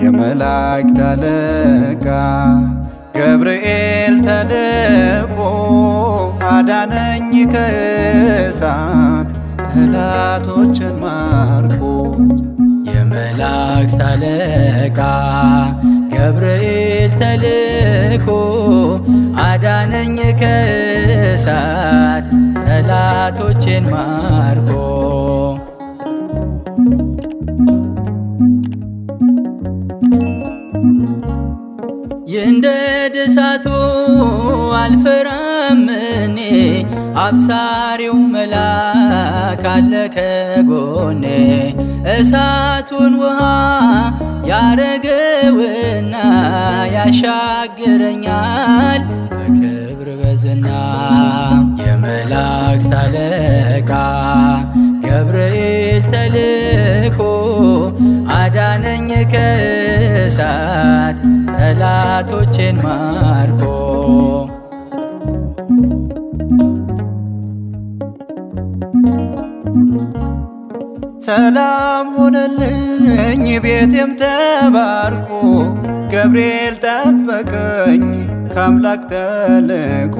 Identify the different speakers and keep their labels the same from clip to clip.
Speaker 1: የመላእክት አለቃ ገብርኤል ተልኮ አዳነኝ ከእሳት ጠላቶችን ማርኮ።
Speaker 2: የመላእክት አለቃ ገብርኤል ተልኮ አዳነኝ ከእሳት ጠላቶችን ማርኮ። ይንደድ እሳቱ አልፈራም እኔ አብሳሪው መልአክ አለ ከጎኔ። እሳቱን ውሃ ያረገውና ያሻግረኛል በክብር በዝና። የመላእክት አለቃ ገብርኤል ተልኮ አዳነኝ ከእሳት ጠላቶችን ማርኮ።
Speaker 1: ሰላም ሆነልኝ ቤቴም ተባርኮ ገብርኤል ጠበቀኝ ከአምላክ ተልኮ።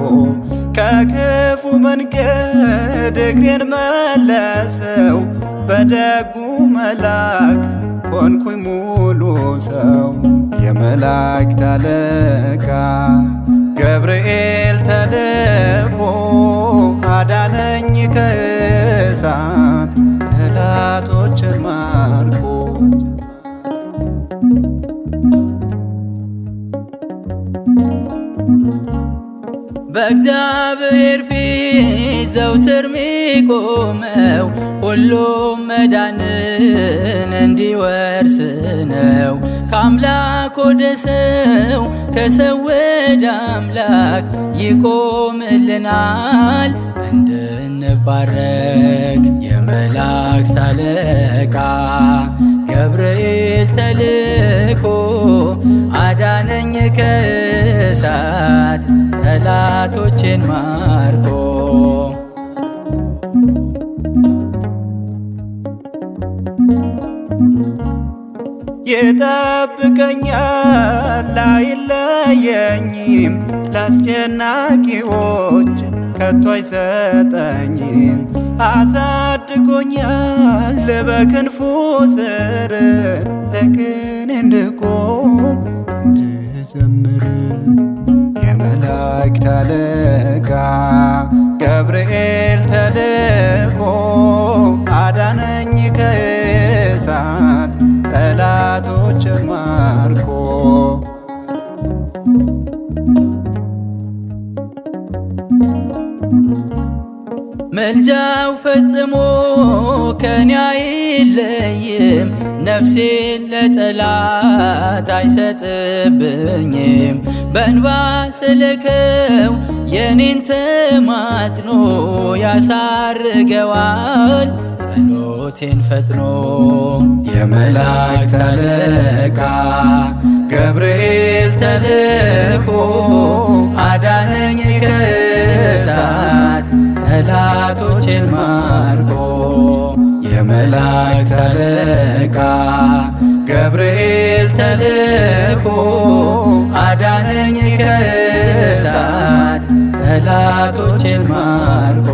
Speaker 1: ከክፉ መንገድ እግሬን መለሰው በደጉ መልአክ ሆንኩኝ ሙሉ ሰው። የመላእክት አለቃ ገብርኤል ተልኮ አዳነኝ ከእሳት ጠላቶችን ማርኮ።
Speaker 2: በእግዚአብሔር ፊት ዘውትር ሚቆመው ሁሉም መዳንን እንዲወርስ ነው። ከአምላክ ወደ ሰው ከሰው ወደ አምላክ ይቆምልናል እንድንባረክ። የመላእክት አለቃ ገብርኤል ተልኮ አዳነኝ ከእሳት ጠላቶችን ማርኮ።
Speaker 1: ይጠብቀኛል አይለየኝም ለአስጨናቂዎች ከቶ አይሰጠኝም። አሳድጎኛል በክንፉ ስር ለቅኔ እንድቆም እንድዘምር። የመላእክት አለቃ ገብርኤል ተልኮ አዳነኝ ከእሳት ጠላቶችን ማርኮ።
Speaker 2: መልጃው ፈጽሞ ከኔ አይለይም ነፍሴን ለጠላት አይሰጥብኝም። በእንባ ስለከው የኔን ተማጽኖ ያሳርገዋል ጸሎቴን ፈጥኖ።
Speaker 1: የመላእክት አለቃ ገብርኤል ተልኮ አዳነኝ ከእሳት ጠላቶችን ማርኮ። የመላእክት አለቃ ገብርኤል ተልኮ አዳነኝ ከእሳት ጠላቶችን ማርኮ።